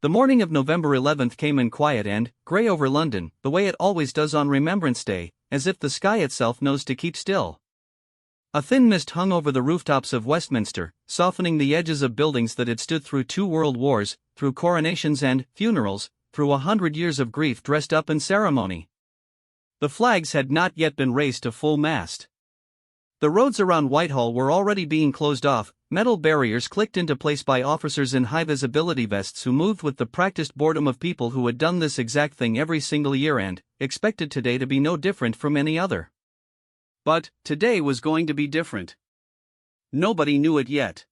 The morning of November 11th came in quiet and grey over London, the way it always does on Remembrance Day, as if the sky itself knows to keep still. A thin mist hung over the rooftops of Westminster, softening the edges of buildings that had stood through 2 world wars, through coronations and funerals, through 100 years of grief dressed up in ceremony. The flags had not yet been raised to full mast. The roads around Whitehall were already being closed off, metal barriers clicked into place by officers in high-visibility vests who moved with the practiced boredom of people who had done this exact thing every single year and expected today to be no different from any other. But today was going to be different. Nobody knew it yet.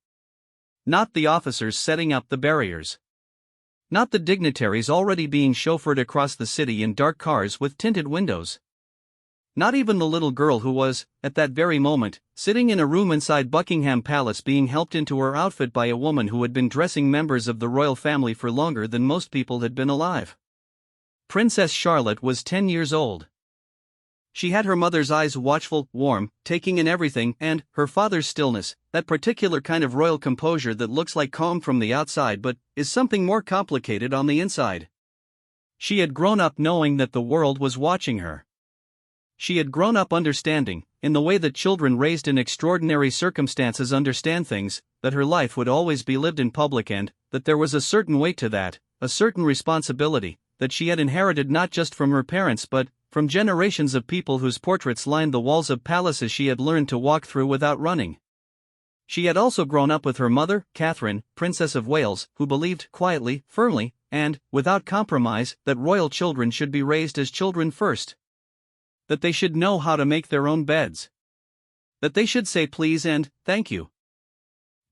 Not the officers setting up the barriers. Not the dignitaries already being chauffeured across the city in dark cars with tinted windows. Not even the little girl who was, at that very moment, sitting in a room inside Buckingham Palace being helped into her outfit by a woman who had been dressing members of the royal family for longer than most people had been alive. Princess Charlotte was 10 years old. She had her mother's eyes watchful, warm, taking in everything, and her father's stillness, that particular kind of royal composure that looks like calm from the outside but is something more complicated on the inside. She had grown up knowing that the world was watching her. She had grown up understanding, in the way that children raised in extraordinary circumstances understand things, that her life would always be lived in public and that there was a certain weight to that, a certain responsibility, that she had inherited not just from her parents but from generations of people whose portraits lined the walls of palaces she had learned to walk through without running. She had also grown up with her mother, Catherine, Princess of Wales, who believed quietly, firmly, and without compromise that royal children should be raised as children first. That they should know how to make their own beds. That they should say please and thank you.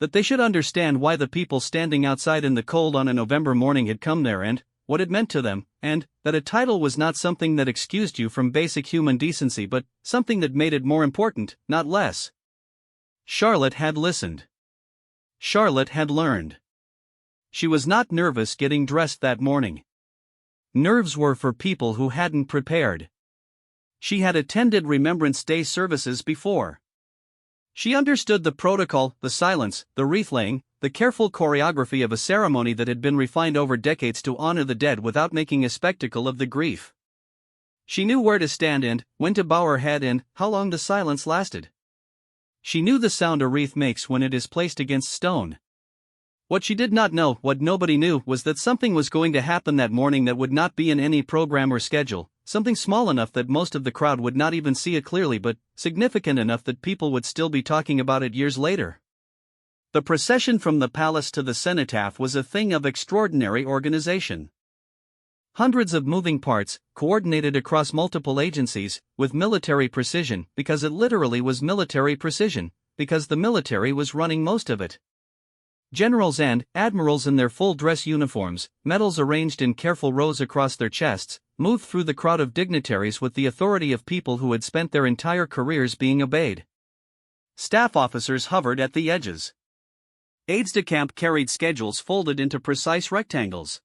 That they should understand why the people standing outside in the cold on a November morning had come there and what it meant to them, and that a title was not something that excused you from basic human decency but something that made it more important, not less. Charlotte had listened. Charlotte had learned. She was not nervous getting dressed that morning. Nerves were for people who hadn't prepared. She had attended Remembrance Day services before. She understood the protocol, the silence, the wreath-laying, the careful choreography of a ceremony that had been refined over decades to honor the dead without making a spectacle of the grief. She knew where to stand and when to bow her head and how long the silence lasted. She knew the sound a wreath makes when it is placed against stone. What she did not know, what nobody knew, was that something was going to happen that morning that would not be in any program or schedule. Something small enough that most of the crowd would not even see it clearly but significant enough that people would still be talking about it years later. The procession from the palace to the cenotaph was a thing of extraordinary organization. Hundreds of moving parts, coordinated across multiple agencies, with military precision, because it literally was military precision, because the military was running most of it. Generals and admirals in their full-dress uniforms, medals arranged in careful rows across their chests, moved through the crowd of dignitaries with the authority of people who had spent their entire careers being obeyed. Staff officers hovered at the edges. Aides-de-camp carried schedules folded into precise rectangles.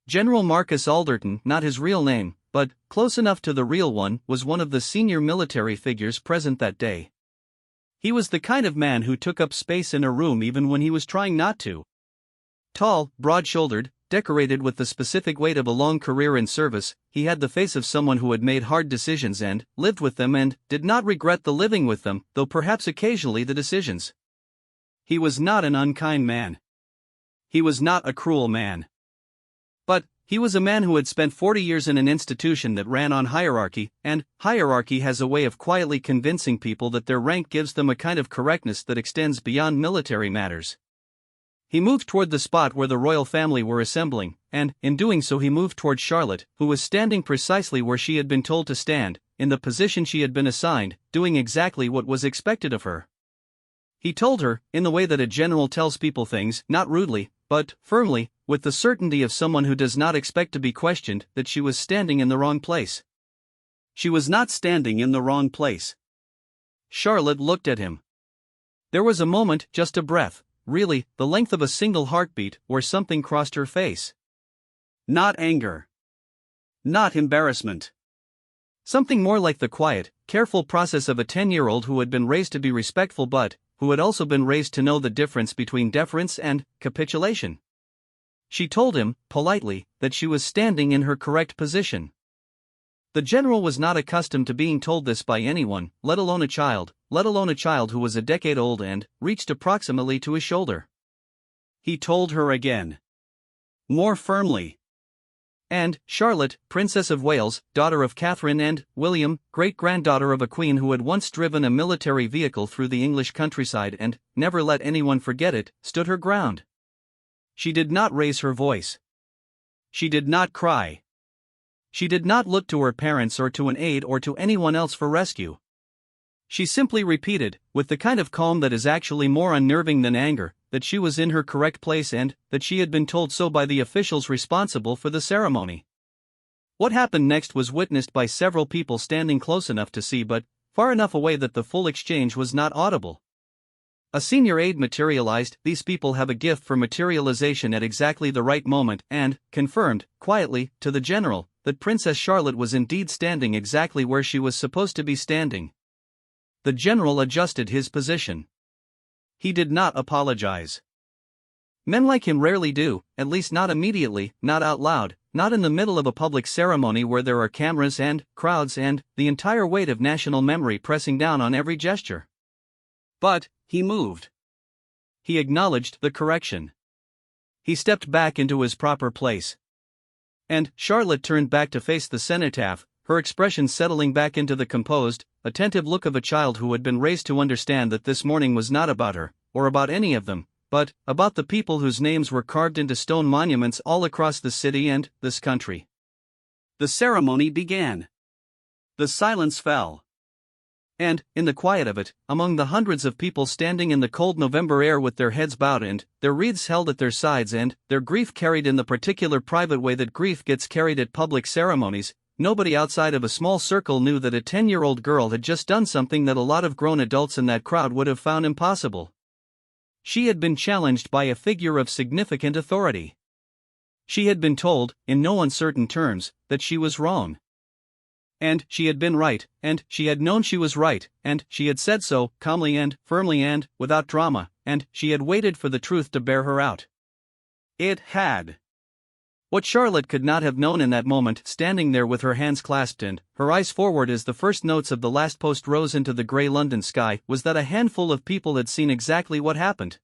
General Marcus Alderton, not his real name, but close enough to the real one, was one of the senior military figures present that day. He was the kind of man who took up space in a room even when he was trying not to. Tall, broad-shouldered, decorated with the specific weight of a long career in service, he had the face of someone who had made hard decisions and lived with them and did not regret the living with them, though perhaps occasionally the decisions. He was not an unkind man. He was not a cruel man. But he was a man who had spent 40 years in an institution that ran on hierarchy, and hierarchy has a way of quietly convincing people that their rank gives them a kind of correctness that extends beyond military matters. He moved toward the spot where the royal family were assembling, and, in doing so he moved toward Charlotte, who was standing precisely where she had been told to stand, in the position she had been assigned, doing exactly what was expected of her. He told her, in the way that a general tells people things, not rudely, but firmly, with the certainty of someone who does not expect to be questioned, that she was standing in the wrong place. She was not standing in the wrong place. Charlotte looked at him. There was a moment, just a breath, really, the length of a single heartbeat, where something crossed her face. Not anger. Not embarrassment. Something more like the quiet, careful process of a 10-year-old who had been raised to be respectful but who had also been raised to know the difference between deference and capitulation. She told him, politely, that she was standing in her correct position. The general was not accustomed to being told this by anyone, let alone a child who was a decade old and reached approximately to his shoulder. He told her again, more firmly. And Charlotte, Princess of Wales, daughter of Catherine and William, great-granddaughter of a queen who had once driven a military vehicle through the English countryside and never let anyone forget it, stood her ground. She did not raise her voice. She did not cry. She did not look to her parents or to an aide or to anyone else for rescue. She simply repeated, with the kind of calm that is actually more unnerving than anger, that she was in her correct place and that she had been told so by the officials responsible for the ceremony. What happened next was witnessed by several people standing close enough to see but far enough away that the full exchange was not audible. A senior aide materialized. These people have a gift for materialization at exactly the right moment and confirmed, quietly, to the general, that Princess Charlotte was indeed standing exactly where she was supposed to be standing. The general adjusted his position. He did not apologize. Men like him rarely do, at least not immediately, not out loud, not in the middle of a public ceremony where there are cameras and crowds and the entire weight of national memory pressing down on every gesture. But he moved. He acknowledged the correction. He stepped back into his proper place. And Charlotte turned back to face the cenotaph, her expression settling back into the composed, attentive look of a child who had been raised to understand that this morning was not about her, or about any of them, but about the people whose names were carved into stone monuments all across the city and this country. The ceremony began. The silence fell. And, in the quiet of it, among the hundreds of people standing in the cold November air with their heads bowed and their wreaths held at their sides and their grief carried in the particular private way that grief gets carried at public ceremonies, nobody outside of a small circle knew that a 10-year-old girl had just done something that a lot of grown adults in that crowd would have found impossible. She had been challenged by a figure of significant authority. She had been told, in no uncertain terms, that she was wrong. And she had been right, and she had known she was right, and she had said so, calmly and firmly and without drama, and she had waited for the truth to bear her out. It had. What Charlotte could not have known in that moment, standing there with her hands clasped and her eyes forward as the first notes of the last post rose into the grey London sky, was that a handful of people had seen exactly what happened.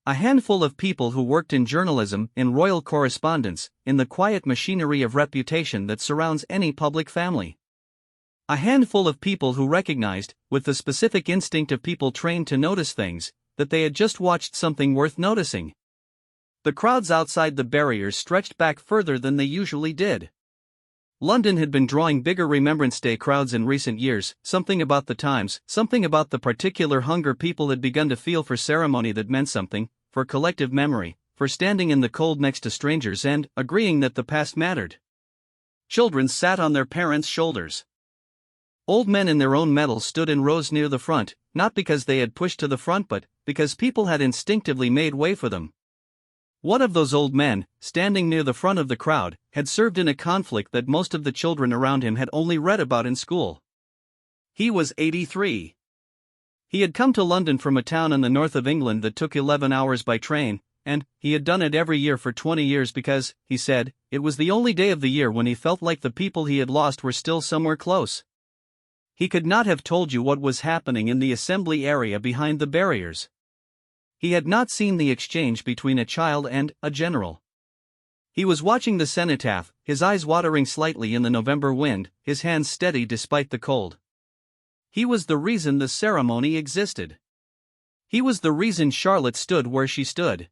A handful of people who worked in journalism, in royal correspondence, in the quiet machinery of reputation that surrounds any public family. A handful of people who recognized, with the specific instinct of people trained to notice things, that they had just watched something worth noticing. The crowds outside the barriers stretched back further than they usually did. London had been drawing bigger Remembrance Day crowds in recent years, something about the times, something about the particular hunger people had begun to feel for ceremony that meant something, for collective memory, for standing in the cold next to strangers and agreeing that the past mattered. Children sat on their parents' shoulders. Old men in their own mettle stood in rows near the front, not because they had pushed to the front but because people had instinctively made way for them. One of those old men, standing near the front of the crowd, had served in a conflict that most of the children around him had only read about in school. He was 83. He had come to London from a town in the north of England that took 11 hours by train, and he had done it every year for 20 years because, he said, it was the only day of the year when he felt like the people he had lost were still somewhere close. He could not have told you what was happening in the assembly area behind the barriers. He had not seen the exchange between a child and a general. He was watching the cenotaph, his eyes watering slightly in the November wind, his hands steady despite the cold. He was the reason the ceremony existed. He was the reason Charlotte stood where she stood.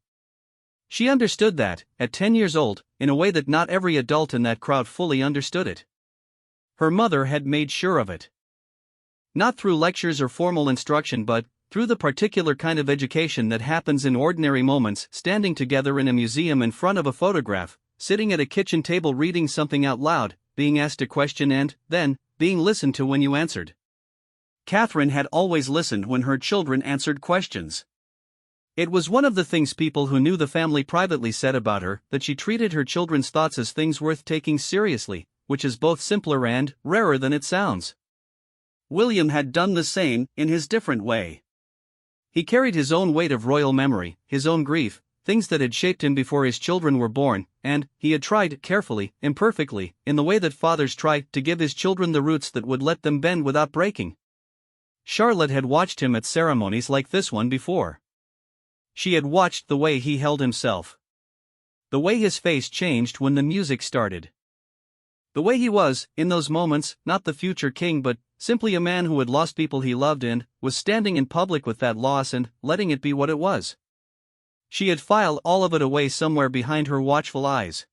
She understood that, at 10 years old, in a way that not every adult in that crowd fully understood it. Her mother had made sure of it. Not through lectures or formal instruction but through the particular kind of education that happens in ordinary moments, standing together in a museum in front of a photograph, sitting at a kitchen table reading something out loud, being asked a question and, then, being listened to when you answered. Catherine had always listened when her children answered questions. It was one of the things people who knew the family privately said about her, that she treated her children's thoughts as things worth taking seriously, which is both simpler and rarer than it sounds. William had done the same, in his different way. He carried his own weight of royal memory, his own grief, things that had shaped him before his children were born, and he had tried, carefully, imperfectly, in the way that fathers try, to give his children the roots that would let them bend without breaking. Charlotte had watched him at ceremonies like this one before. She had watched the way he held himself. The way his face changed when the music started. The way he was, in those moments, not the future king but simply a man who had lost people he loved and was standing in public with that loss and letting it be what it was. She had filed all of it away somewhere behind her watchful eyes.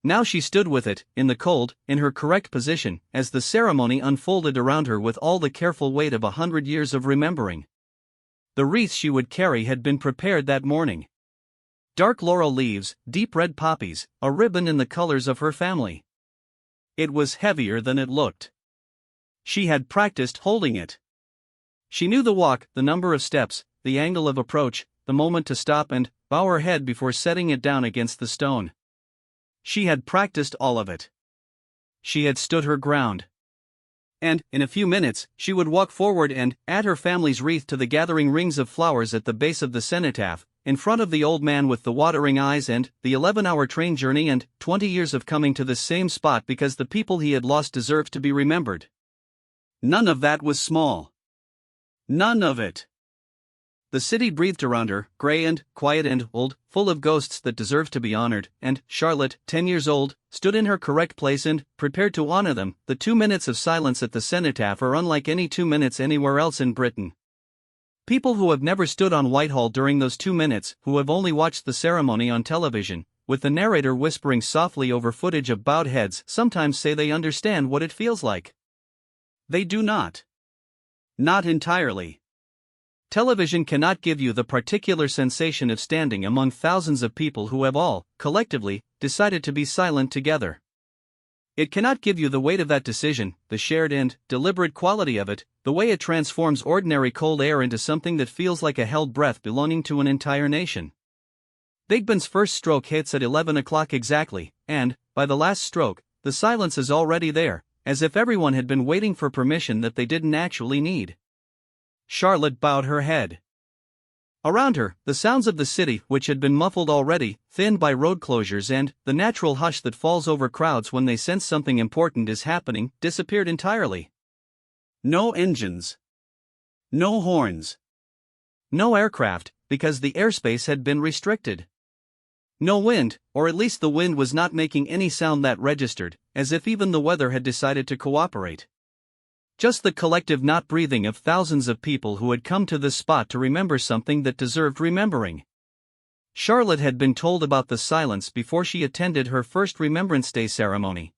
Now she stood with it, in the cold, in her correct position, as the ceremony unfolded around her with all the careful weight of 100 years of remembering. The wreath she would carry had been prepared that morning. Dark laurel leaves, deep red poppies, a ribbon in the colors of her family. It was heavier than it looked. She had practiced holding it. She knew the walk, the number of steps, the angle of approach, the moment to stop and bow her head before setting it down against the stone. She had practiced all of it. She had stood her ground. And, in a few minutes, she would walk forward and add her family's wreath to the gathering rings of flowers at the base of the cenotaph, in front of the old man with the watering eyes and the 11-hour train journey and 20 years of coming to this same spot because the people he had lost deserved to be remembered. None of that was small. None of it. The city breathed around her, gray and quiet and old, full of ghosts that deserved to be honored, and Charlotte, 10 years old, stood in her correct place and prepared to honor them. The 2 minutes of silence at the cenotaph are unlike any 2 minutes anywhere else in Britain. People who have never stood on Whitehall during those 2 minutes, who have only watched the ceremony on television, with the narrator whispering softly over footage of bowed heads, sometimes say they understand what it feels like. They do not. Not entirely. Television cannot give you the particular sensation of standing among thousands of people who have all, collectively, decided to be silent together. It cannot give you the weight of that decision, the shared and deliberate quality of it, the way it transforms ordinary cold air into something that feels like a held breath belonging to an entire nation. Big Ben's first stroke hits at 11 o'clock exactly, and, by the last stroke, the silence is already there, as if everyone had been waiting for permission that they didn't actually need. Charlotte bowed her head. Around her, the sounds of the city, which had been muffled already, thinned by road closures and the natural hush that falls over crowds when they sense something important is happening, disappeared entirely. No engines. No horns. No aircraft, because the airspace had been restricted. No wind, or at least the wind was not making any sound that registered, as if even the weather had decided to cooperate. Just the collective not breathing of thousands of people who had come to this spot to remember something that deserved remembering. Charlotte had been told about the silence before she attended her first Remembrance Day ceremony.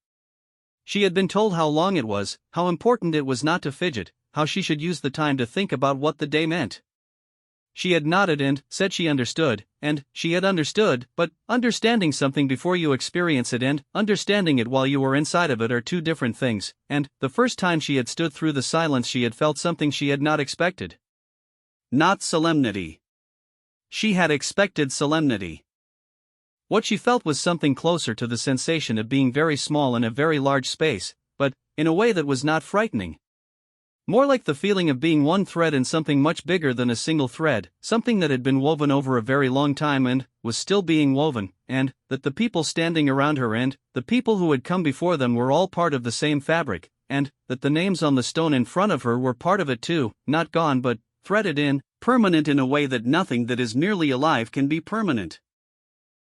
She had been told how long it was, how important it was not to fidget, how she should use the time to think about what the day meant. She had nodded and said she understood, and she had understood, but understanding something before you experience it and understanding it while you were inside of it are two different things, and the first time she had stood through the silence she had felt something she had not expected. Not solemnity. She had expected solemnity. What she felt was something closer to the sensation of being very small in a very large space, but in a way that was not frightening. More like the feeling of being one thread in something much bigger than a single thread, something that had been woven over a very long time and was still being woven, and that the people standing around her and the people who had come before them were all part of the same fabric, and that the names on the stone in front of her were part of it too, not gone but threaded in, permanent in a way that nothing that is merely alive can be permanent.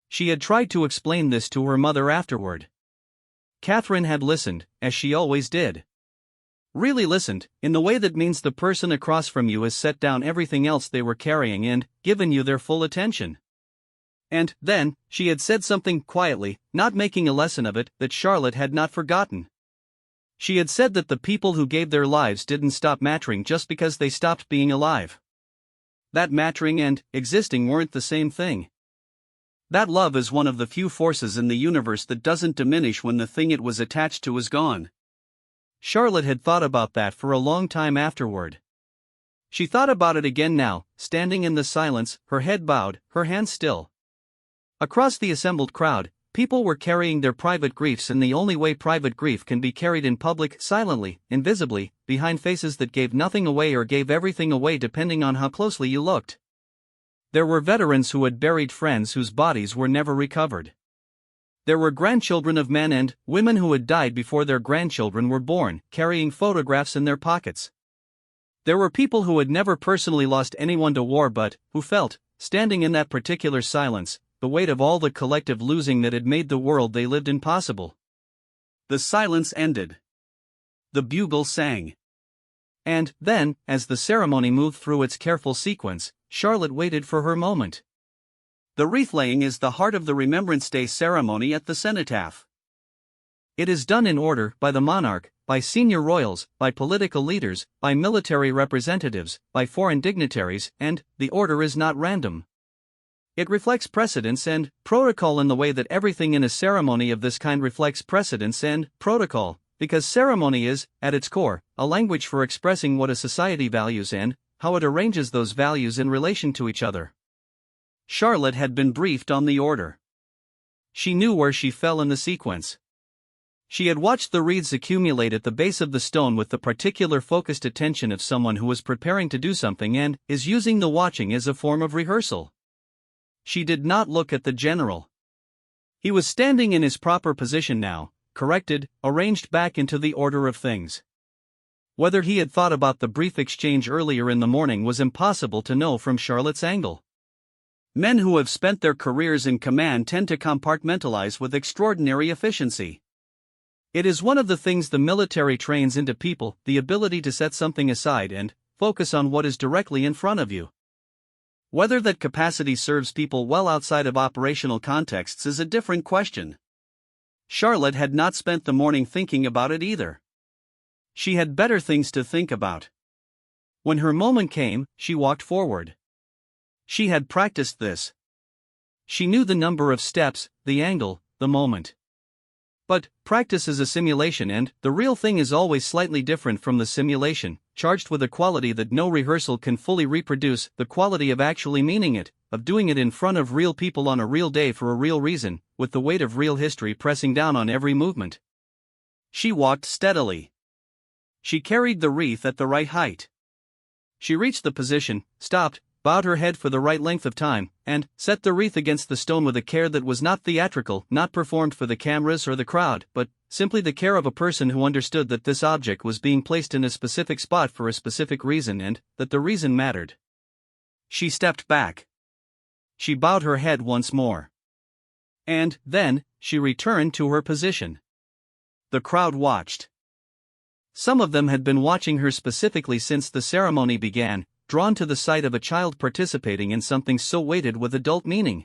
She had tried to explain this to her mother afterward. Catherine had listened, as she always did. Really listened, in the way that means the person across from you has set down everything else they were carrying and given you their full attention. And then, she had said something quietly, not making a lesson of it, that Charlotte had not forgotten. She had said that the people who gave their lives didn't stop mattering just because they stopped being alive. That mattering and existing weren't the same thing. That love is one of the few forces in the universe that doesn't diminish when the thing it was attached to is gone. Charlotte had thought about that for a long time afterward. She thought about it again now, standing in the silence, her head bowed, her hands still. Across the assembled crowd, people were carrying their private griefs in the only way private grief can be carried in public, silently, invisibly, behind faces that gave nothing away or gave everything away depending on how closely you looked. There were veterans who had buried friends whose bodies were never recovered. There were grandchildren of men and women who had died before their grandchildren were born, carrying photographs in their pockets. There were people who had never personally lost anyone to war but who felt, standing in that particular silence, the weight of all the collective losing that had made the world they lived in possible. The silence ended. The bugle sang. And then, as the ceremony moved through its careful sequence, Charlotte waited for her moment. The wreath-laying is the heart of the Remembrance Day ceremony at the cenotaph. It is done in order, by the monarch, by senior royals, by political leaders, by military representatives, by foreign dignitaries, and the order is not random. It reflects precedence and protocol in the way that everything in a ceremony of this kind reflects precedence and protocol, because ceremony is, at its core, a language for expressing what a society values and how it arranges those values in relation to each other. Charlotte had been briefed on the order. She knew where she fell in the sequence. She had watched the wreaths accumulate at the base of the stone with the particular focused attention of someone who was preparing to do something and is using the watching as a form of rehearsal. She did not look at the general. He was standing in his proper position now, corrected, arranged back into the order of things. Whether he had thought about the brief exchange earlier in the morning was impossible to know from Charlotte's angle. Men who have spent their careers in command tend to compartmentalize with extraordinary efficiency. It is one of the things the military trains into people, the ability to set something aside and focus on what is directly in front of you. Whether that capacity serves people well outside of operational contexts is a different question. Charlotte had not spent the morning thinking about it either. She had better things to think about. When her moment came, she walked forward. She had practiced this. She knew the number of steps, the angle, the moment. But practice is a simulation and the real thing is always slightly different from the simulation, charged with a quality that no rehearsal can fully reproduce, the quality of actually meaning it, of doing it in front of real people on a real day for a real reason, with the weight of real history pressing down on every movement. She walked steadily. She carried the wreath at the right height. She reached the position, stopped, bowed her head for the right length of time, and set the wreath against the stone with a care that was not theatrical, not performed for the cameras or the crowd, but simply the care of a person who understood that this object was being placed in a specific spot for a specific reason and that the reason mattered. She stepped back. She bowed her head once more. And then, she returned to her position. The crowd watched. Some of them had been watching her specifically since the ceremony began, drawn to the sight of a child participating in something so weighted with adult meaning.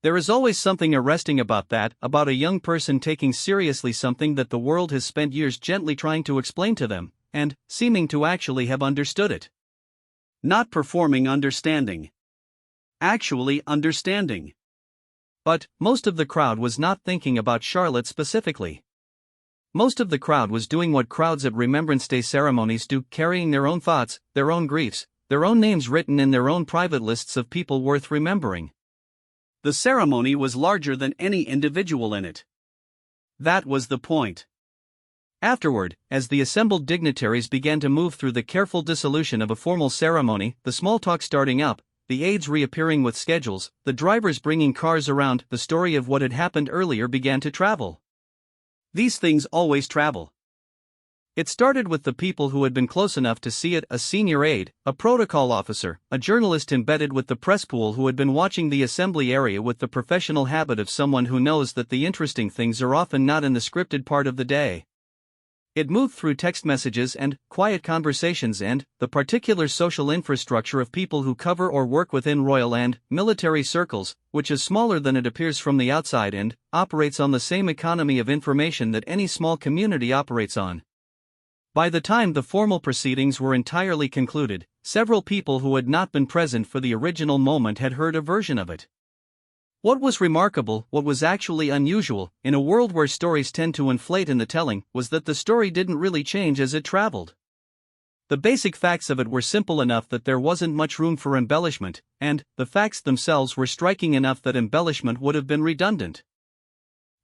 There is always something arresting about that, about a young person taking seriously something that the world has spent years gently trying to explain to them, and seeming to actually have understood it. Not performing understanding. Actually understanding. But most of the crowd was not thinking about Charlotte specifically. Most of the crowd was doing what crowds at Remembrance Day ceremonies do, carrying their own thoughts, their own griefs, their own names written in their own private lists of people worth remembering. The ceremony was larger than any individual in it. That was the point. Afterward, as the assembled dignitaries began to move through the careful dissolution of a formal ceremony, the small talk starting up, the aides reappearing with schedules, the drivers bringing cars around, the story of what had happened earlier began to travel. These things always travel. It started with the people who had been close enough to see it, a senior aide, a protocol officer, a journalist embedded with the press pool who had been watching the assembly area with the professional habit of someone who knows that the interesting things are often not in the scripted part of the day. It moved through text messages and quiet conversations and the particular social infrastructure of people who cover or work within royal and military circles, which is smaller than it appears from the outside and operates on the same economy of information that any small community operates on. By the time the formal proceedings were entirely concluded, several people who had not been present for the original moment had heard a version of it. What was remarkable, what was actually unusual, in a world where stories tend to inflate in the telling, was that the story didn't really change as it traveled. The basic facts of it were simple enough that there wasn't much room for embellishment, and the facts themselves were striking enough that embellishment would have been redundant.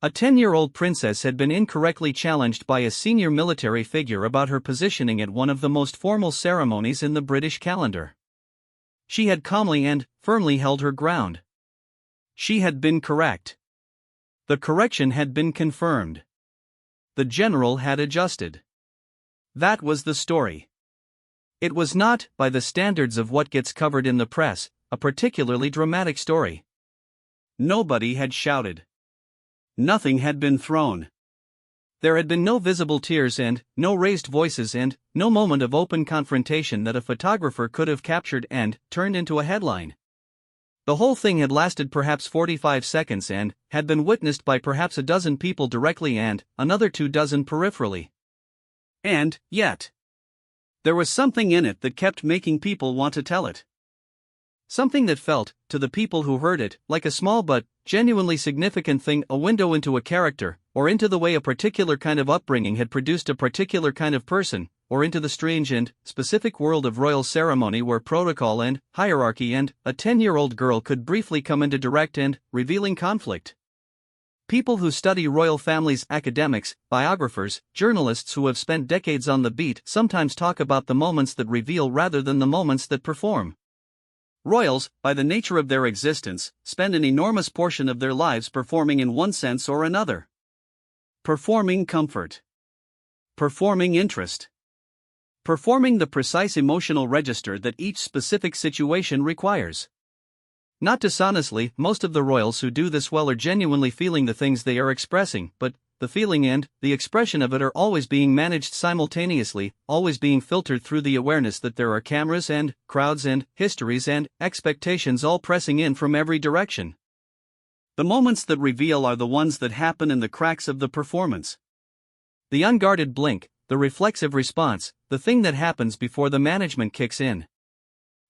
A 10-year-old princess had been incorrectly challenged by a senior military figure about her positioning at one of the most formal ceremonies in the British calendar. She had calmly and firmly held her ground. She had been correct. The correction had been confirmed. The general had adjusted. That was the story. It was not, by the standards of what gets covered in the press, a particularly dramatic story. Nobody had shouted. Nothing had been thrown. There had been no visible tears and no raised voices and no moment of open confrontation that a photographer could have captured and turned into a headline. The whole thing had lasted perhaps 45 seconds and had been witnessed by perhaps a dozen people directly and another 24 peripherally. And, yet, there was something in it that kept making people want to tell it. Something that felt, to the people who heard it, like a small but genuinely significant thing, a window into a character, or into the way a particular kind of upbringing had produced a particular kind of person, or into the strange and specific world of royal ceremony where protocol and hierarchy and a 10-year-old girl could briefly come into direct and revealing conflict. People who study royal families, academics, biographers, journalists who have spent decades on the beat sometimes talk about the moments that reveal rather than the moments that perform. Royals, by the nature of their existence, spend an enormous portion of their lives performing in one sense or another. Performing comfort. Performing interest. Performing the precise emotional register that each specific situation requires. Not dishonestly, most of the royals who do this well are genuinely feeling the things they are expressing, but the feeling and the expression of it are always being managed simultaneously, always being filtered through the awareness that there are cameras and crowds and histories and expectations all pressing in from every direction. The moments that reveal are the ones that happen in the cracks of the performance. The unguarded blink, the reflexive response, the thing that happens before the management kicks in.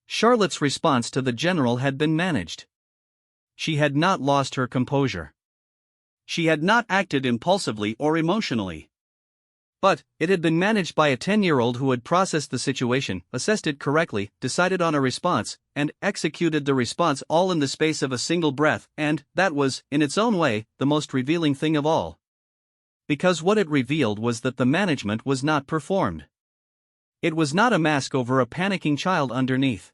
Charlotte's response to the general had been managed. She had not lost her composure. She had not acted impulsively or emotionally. But it had been managed by a 10-year-old who had processed the situation, assessed it correctly, decided on a response, and executed the response all in the space of a single breath, and that was, in its own way, the most revealing thing of all. Because what it revealed was that the management was not performed. It was not a mask over a panicking child underneath.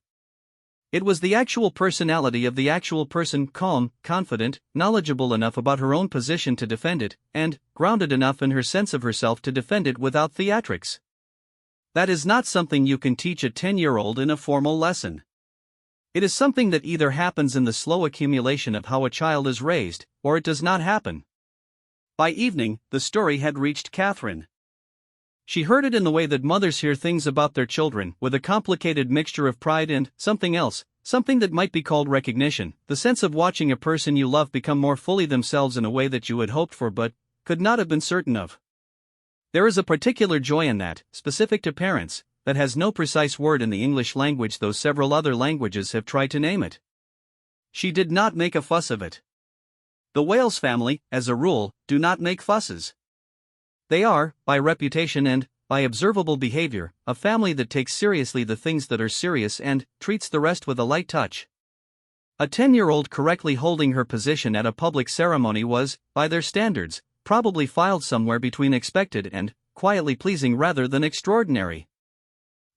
It was the actual personality of the actual person, calm, confident, knowledgeable enough about her own position to defend it, and grounded enough in her sense of herself to defend it without theatrics. That is not something you can teach a 10-year-old in a formal lesson. It is something that either happens in the slow accumulation of how a child is raised, or it does not happen. By evening, the story had reached Catherine. She heard it in the way that mothers hear things about their children, with a complicated mixture of pride and something else, something that might be called recognition, the sense of watching a person you love become more fully themselves in a way that you had hoped for but could not have been certain of. There is a particular joy in that, specific to parents, that has no precise word in the English language, though several other languages have tried to name it. She did not make a fuss of it. The Wales family, as a rule, do not make fusses. They are, by reputation and by observable behavior, a family that takes seriously the things that are serious and treats the rest with a light touch. A 10-year-old correctly holding her position at a public ceremony was, by their standards, probably filed somewhere between expected and quietly pleasing rather than extraordinary.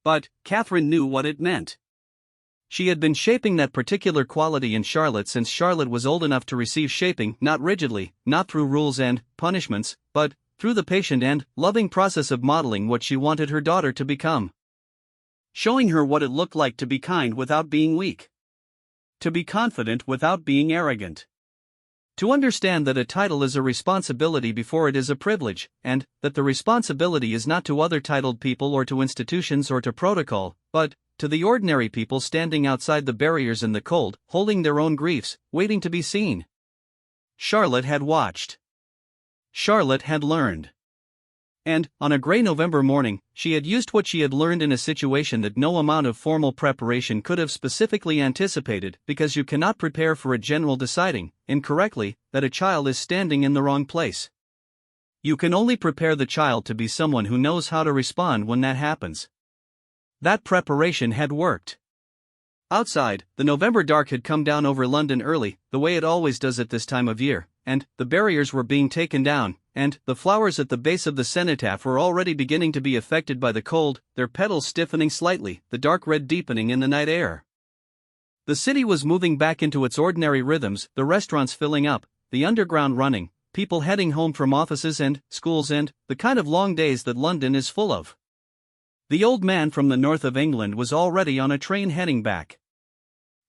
But Catherine knew what it meant. She had been shaping that particular quality in Charlotte since Charlotte was old enough to receive shaping, not rigidly, not through rules and punishments, but through the patient and loving process of modeling what she wanted her daughter to become. Showing her what it looked like to be kind without being weak. To be confident without being arrogant. To understand that a title is a responsibility before it is a privilege, and that the responsibility is not to other titled people or to institutions or to protocol, but to the ordinary people standing outside the barriers in the cold, holding their own griefs, waiting to be seen. Charlotte had watched. Charlotte had learned. And, on a gray November morning, she had used what she had learned in a situation that no amount of formal preparation could have specifically anticipated, because you cannot prepare for a general deciding, incorrectly, that a child is standing in the wrong place. You can only prepare the child to be someone who knows how to respond when that happens. That preparation had worked. Outside, the November dark had come down over London early, the way it always does at this time of year, and the barriers were being taken down, and the flowers at the base of the cenotaph were already beginning to be affected by the cold, their petals stiffening slightly, the dark red deepening in the night air. The city was moving back into its ordinary rhythms, the restaurants filling up, the underground running, people heading home from offices and schools, and the kind of long days that London is full of. The old man from the north of England was already on a train heading back.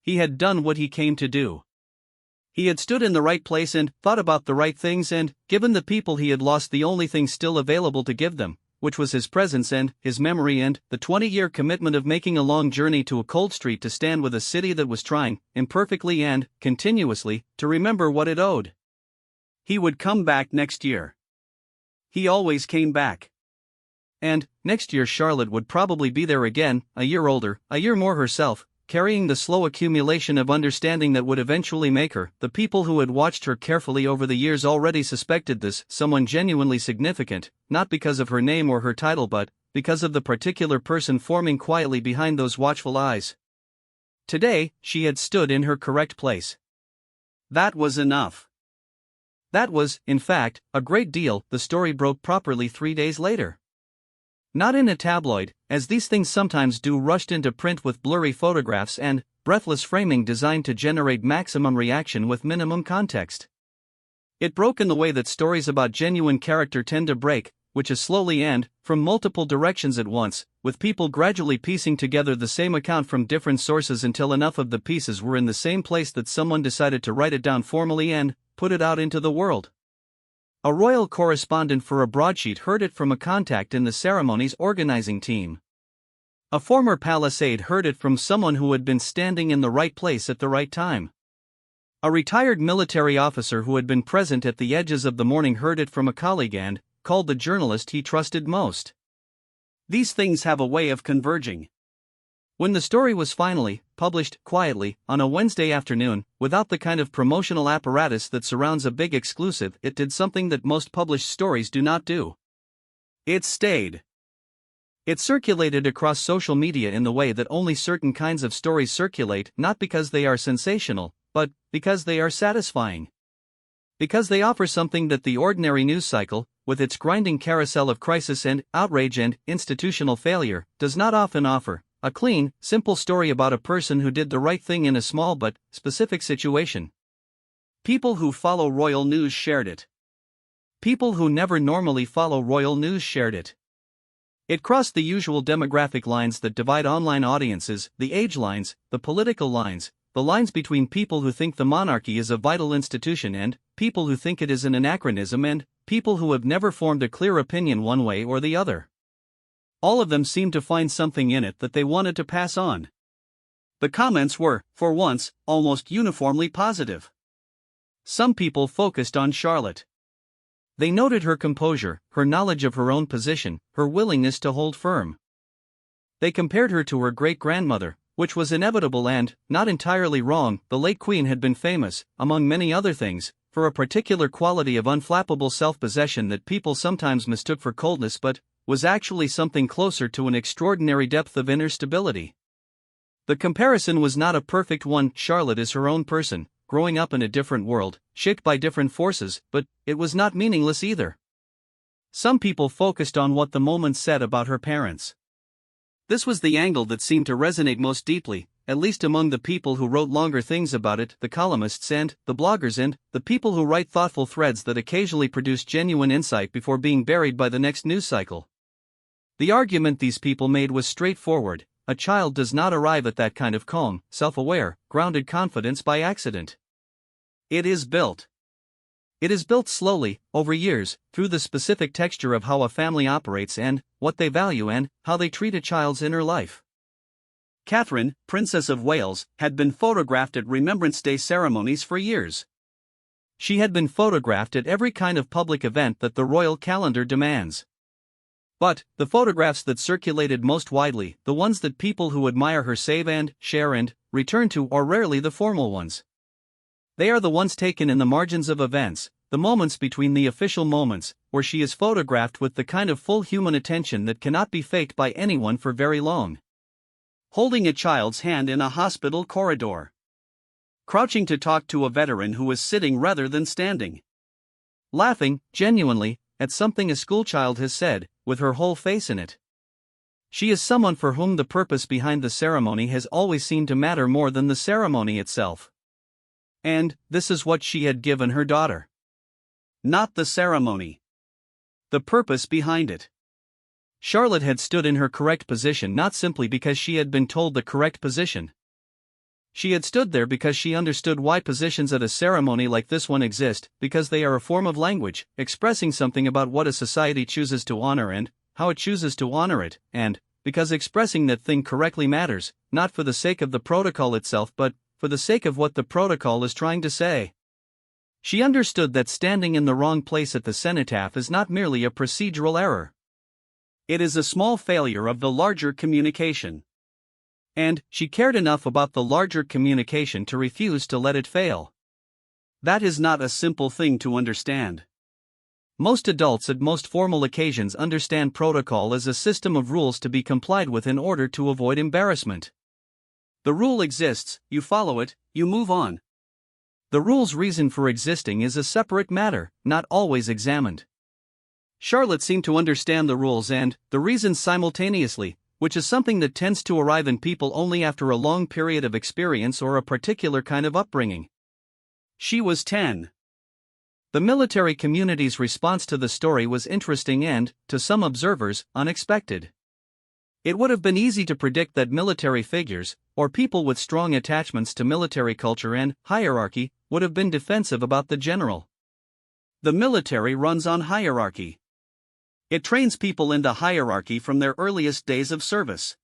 He had done what he came to do. He had stood in the right place and thought about the right things and given the people he had lost the only thing still available to give them, which was his presence and his memory and the 20-year commitment of making a long journey to a cold street to stand with a city that was trying, imperfectly and continuously, to remember what it owed. He would come back next year. He always came back. And next year Charlotte would probably be there again, a year older, a year more herself, carrying the slow accumulation of understanding that would eventually make her. The people who had watched her carefully over the years already suspected this someone genuinely significant, not because of her name or her title but because of the particular person forming quietly behind those watchful eyes. Today, she had stood in her correct place. That was enough. That was, in fact, a great deal. The story broke properly 3 days later. Not in a tabloid, as these things sometimes do, rushed into print with blurry photographs and breathless framing designed to generate maximum reaction with minimum context. It broke in the way that stories about genuine character tend to break, which is slowly and from multiple directions at once, with people gradually piecing together the same account from different sources until enough of the pieces were in the same place that someone decided to write it down formally and put it out into the world. A royal correspondent for a broadsheet heard it from a contact in the ceremony's organizing team. A former palisade heard it from someone who had been standing in the right place at the right time. A retired military officer who had been present at the edges of the morning heard it from a colleague and called the journalist he trusted most. These things have a way of converging. When the story was finally published quietly on a Wednesday afternoon, without the kind of promotional apparatus that surrounds a big exclusive, it did something that most published stories do not do. It stayed. It circulated across social media in the way that only certain kinds of stories circulate, not because they are sensational, but because they are satisfying. Because they offer something that the ordinary news cycle, with its grinding carousel of crisis and outrage and institutional failure, does not often offer. A clean, simple story about a person who did the right thing in a small but specific situation. People who follow royal news shared it. People who never normally follow royal news shared it. It crossed the usual demographic lines that divide online audiences, the age lines, the political lines, the lines between people who think the monarchy is a vital institution and people who think it is an anachronism and people who have never formed a clear opinion one way or the other. All of them seemed to find something in it that they wanted to pass on. The comments were, for once, almost uniformly positive. Some people focused on Charlotte. They noted her composure, her knowledge of her own position, her willingness to hold firm. They compared her to her great-grandmother, which was inevitable and not entirely wrong. The late Queen had been famous, among many other things, for a particular quality of unflappable self-possession that people sometimes mistook for coldness but was actually something closer to an extraordinary depth of inner stability. The comparison was not a perfect one. Charlotte is her own person, growing up in a different world, shaped by different forces, but it was not meaningless either. Some people focused on what the moment said about her parents. This was the angle that seemed to resonate most deeply, at least among the people who wrote longer things about it, the columnists and the bloggers and the people who write thoughtful threads that occasionally produce genuine insight before being buried by the next news cycle. The argument these people made was straightforward: a child does not arrive at that kind of calm, self-aware, grounded confidence by accident. It is built. It is built slowly, over years, through the specific texture of how a family operates and what they value and how they treat a child's inner life. Catherine, Princess of Wales, had been photographed at Remembrance Day ceremonies for years. She had been photographed at every kind of public event that the royal calendar demands. But the photographs that circulated most widely, the ones that people who admire her save and share and return to, are rarely the formal ones. They are the ones taken in the margins of events, the moments between the official moments, where she is photographed with the kind of full human attention that cannot be faked by anyone for very long. Holding a child's hand in a hospital corridor. Crouching to talk to a veteran who is sitting rather than standing. Laughing, genuinely, at something a schoolchild has said, with her whole face in it. She is someone for whom the purpose behind the ceremony has always seemed to matter more than the ceremony itself. And this is what she had given her daughter. Not the ceremony. The purpose behind it. Charlotte had stood in her correct position not simply because she had been told the correct position. She had stood there because she understood why positions at a ceremony like this one exist, because they are a form of language, expressing something about what a society chooses to honor and how it chooses to honor it, and because expressing that thing correctly matters, not for the sake of the protocol itself but for the sake of what the protocol is trying to say. She understood that standing in the wrong place at the cenotaph is not merely a procedural error. It is a small failure of the larger communication. And she cared enough about the larger communication to refuse to let it fail. That is not a simple thing to understand. Most adults at most formal occasions understand protocol as a system of rules to be complied with in order to avoid embarrassment. The rule exists, you follow it, you move on. The rule's reason for existing is a separate matter, not always examined. Charlotte seemed to understand the rules and the reasons simultaneously, which is something that tends to arrive in people only after a long period of experience or a particular kind of upbringing. She was 10. The military community's response to the story was interesting and, to some observers, unexpected. It would have been easy to predict that military figures, or people with strong attachments to military culture and hierarchy, would have been defensive about the general. The military runs on hierarchy. It trains people into hierarchy from their earliest days of service.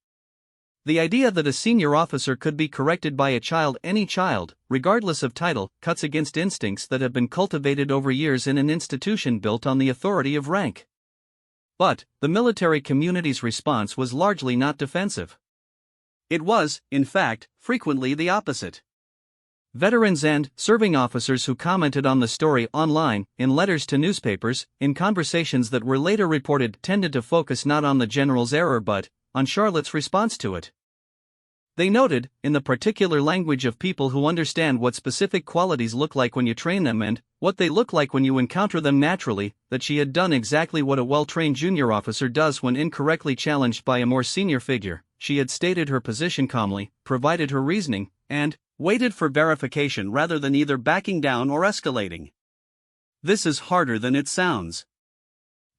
The idea that a senior officer could be corrected by a child, any child, regardless of title, cuts against instincts that have been cultivated over years in an institution built on the authority of rank. But the military community's response was largely not defensive. It was, in fact, frequently the opposite. Veterans and serving officers who commented on the story online, in letters to newspapers, in conversations that were later reported, tended to focus not on the general's error but on Charlotte's response to it. They noted, in the particular language of people who understand what specific qualities look like when you train them and what they look like when you encounter them naturally, that she had done exactly what a well-trained junior officer does when incorrectly challenged by a more senior figure. She had stated her position calmly, provided her reasoning, and waited for verification rather than either backing down or escalating. This is harder than it sounds.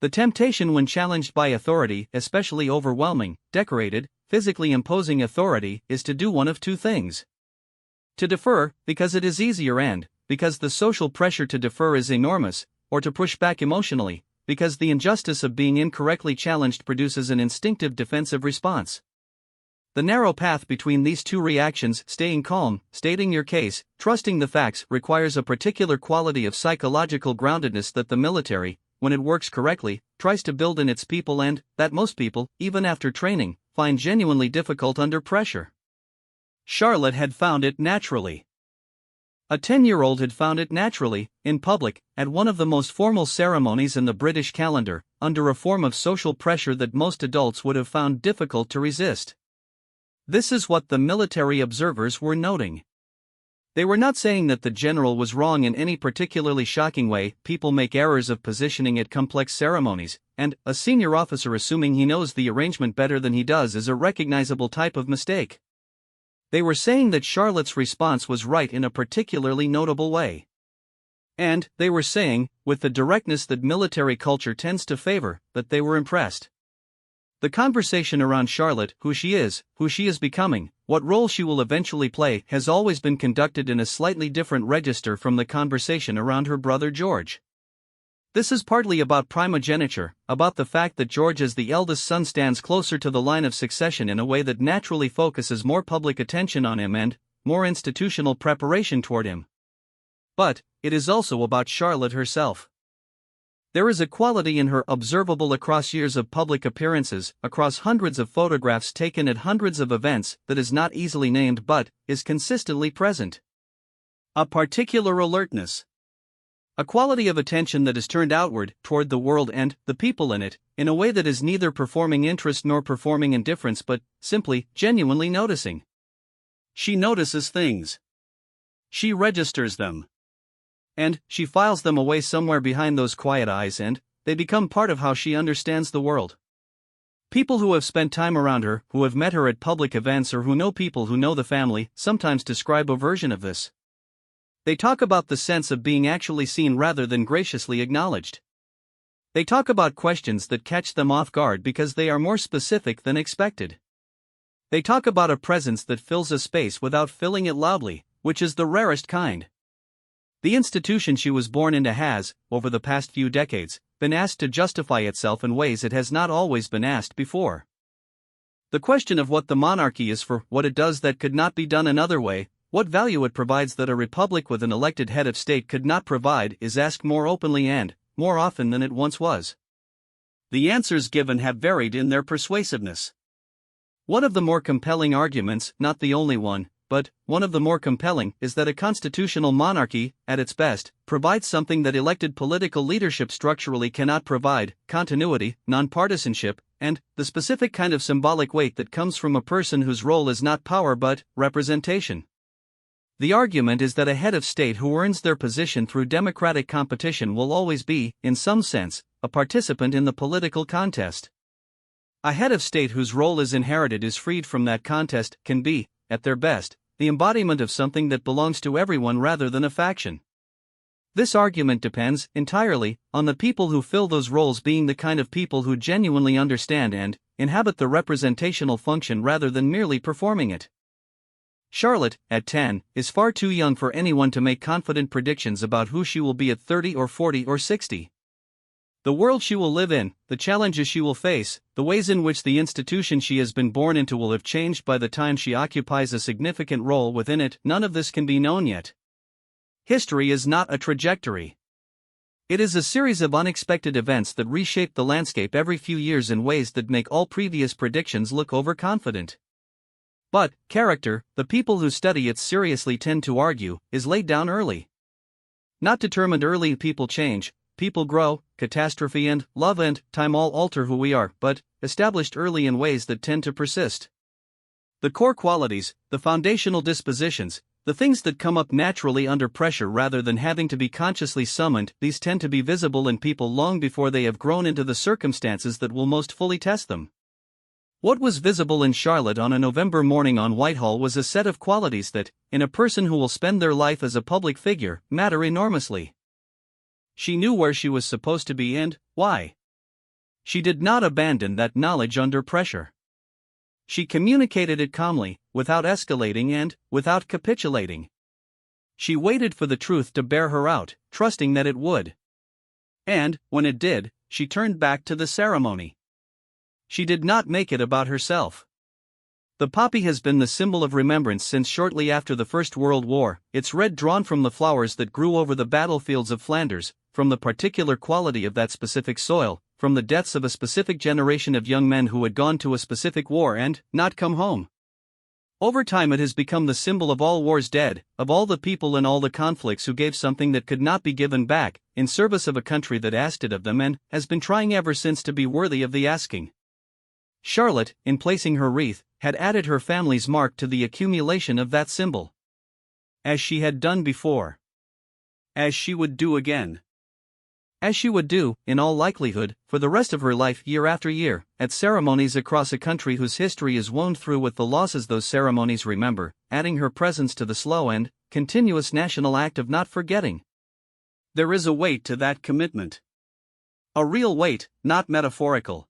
The temptation when challenged by authority, especially overwhelming, decorated, physically imposing authority, is to do one of two things. To defer, because it is easier and because the social pressure to defer is enormous, or to push back emotionally, because the injustice of being incorrectly challenged produces an instinctive defensive response. The narrow path between these two reactions, staying calm, stating your case, trusting the facts, requires a particular quality of psychological groundedness that the military, when it works correctly, tries to build in its people and that most people, even after training, find genuinely difficult under pressure. Charlotte had found it naturally. A 10-year-old had found it naturally, in public, at one of the most formal ceremonies in the British calendar, under a form of social pressure that most adults would have found difficult to resist. This is what the military observers were noting. They were not saying that the general was wrong in any particularly shocking way. People make errors of positioning at complex ceremonies, and a senior officer assuming he knows the arrangement better than he does is a recognizable type of mistake. They were saying that Charlotte's response was right in a particularly notable way. And they were saying, with the directness that military culture tends to favor, that they were impressed. The conversation around Charlotte, who she is becoming, what role she will eventually play, has always been conducted in a slightly different register from the conversation around her brother George. This is partly about primogeniture, about the fact that George as the eldest son stands closer to the line of succession in a way that naturally focuses more public attention on him and more institutional preparation toward him. But it is also about Charlotte herself. There is a quality in her observable across years of public appearances, across hundreds of photographs taken at hundreds of events, that is not easily named but is consistently present. A particular alertness. A quality of attention that is turned outward, toward the world and the people in it, in a way that is neither performing interest nor performing indifference but simply, genuinely noticing. She notices things. She registers them. And she files them away somewhere behind those quiet eyes and they become part of how she understands the world. People who have spent time around her, who have met her at public events, or who know people who know the family, sometimes describe a version of this. They talk about the sense of being actually seen rather than graciously acknowledged. They talk about questions that catch them off guard because they are more specific than expected. They talk about a presence that fills a space without filling it loudly, which is the rarest kind. The institution she was born into has, over the past few decades, been asked to justify itself in ways it has not always been asked before. The question of what the monarchy is for, what it does that could not be done another way, what value it provides that a republic with an elected head of state could not provide, is asked more openly and, more often than it once was. The answers given have varied in their persuasiveness. One of the more compelling arguments, not the only one, but one of the more compelling, is that a constitutional monarchy, at its best, provides something that elected political leadership structurally cannot provide: continuity, nonpartisanship, and the specific kind of symbolic weight that comes from a person whose role is not power but representation. The argument is that a head of state who earns their position through democratic competition will always be, in some sense, a participant in the political contest. A head of state whose role is inherited is freed from that contest can be, at their best, the embodiment of something that belongs to everyone rather than a faction. This argument depends, entirely, on the people who fill those roles being the kind of people who genuinely understand and inhabit the representational function rather than merely performing it. Charlotte, at 10, is far too young for anyone to make confident predictions about who she will be at 30 or 40 or 60. The world she will live in, the challenges she will face, the ways in which the institution she has been born into will have changed by the time she occupies a significant role within it, none of this can be known yet. History is not a trajectory. It is a series of unexpected events that reshape the landscape every few years in ways that make all previous predictions look overconfident. But character, the people who study it seriously tend to argue, is laid down early. Not determined early. People change, people grow, catastrophe and love and time all alter who we are, but established early in ways that tend to persist. The core qualities, the foundational dispositions, the things that come up naturally under pressure rather than having to be consciously summoned, these tend to be visible in people long before they have grown into the circumstances that will most fully test them. What was visible in Charlotte on a November morning on Whitehall was a set of qualities that, in a person who will spend their life as a public figure, matter enormously. She knew where she was supposed to be and why. She did not abandon that knowledge under pressure. She communicated it calmly, without escalating and without capitulating. She waited for the truth to bear her out, trusting that it would. And, when it did, she turned back to the ceremony. She did not make it about herself. The poppy has been the symbol of remembrance since shortly after the First World War, its red drawn from the flowers that grew over the battlefields of Flanders, from the particular quality of that specific soil, from the deaths of a specific generation of young men who had gone to a specific war and not come home. Over time it has become the symbol of all wars dead, of all the people and all the conflicts who gave something that could not be given back, in service of a country that asked it of them and has been trying ever since to be worthy of the asking. Charlotte, in placing her wreath, had added her family's mark to the accumulation of that symbol. As she had done before. As she would do again. As she would do, in all likelihood, for the rest of her life year after year, at ceremonies across a country whose history is wound through with the losses those ceremonies remember, adding her presence to the slow and continuous national act of not forgetting. There is a weight to that commitment. A real weight, not metaphorical.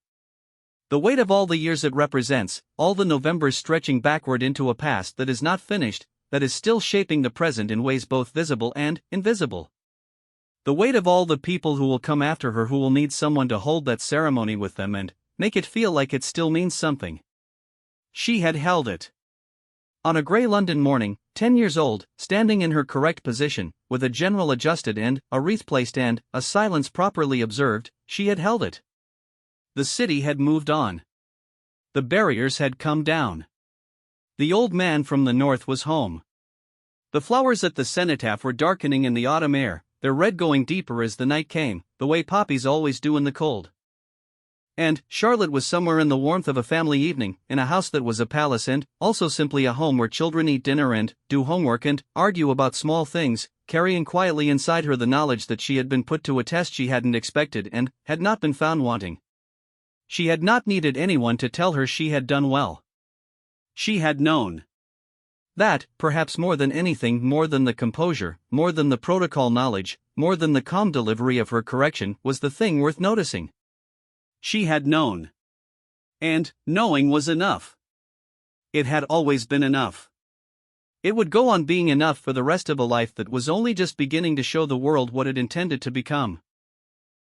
The weight of all the years it represents, all the Novembers stretching backward into a past that is not finished, that is still shaping the present in ways both visible and invisible. The weight of all the people who will come after her who will need someone to hold that ceremony with them and make it feel like it still means something. She had held it. On a grey London morning, 10 years old, standing in her correct position, with a general adjusted and a wreath placed and a silence properly observed, she had held it. The city had moved on. The barriers had come down. The old man from the north was home. The flowers at the cenotaph were darkening in the autumn air, their red going deeper as the night came, the way poppies always do in the cold. And Charlotte was somewhere in the warmth of a family evening, in a house that was a palace and also simply a home where children eat dinner and do homework and argue about small things, carrying quietly inside her the knowledge that she had been put to a test she hadn't expected and had not been found wanting. She had not needed anyone to tell her she had done well. She had known. That, perhaps more than anything, more than the composure, more than the protocol knowledge, more than the calm delivery of her correction, was the thing worth noticing. She had known. And, knowing was enough. It had always been enough. It would go on being enough for the rest of a life that was only just beginning to show the world what it intended to become.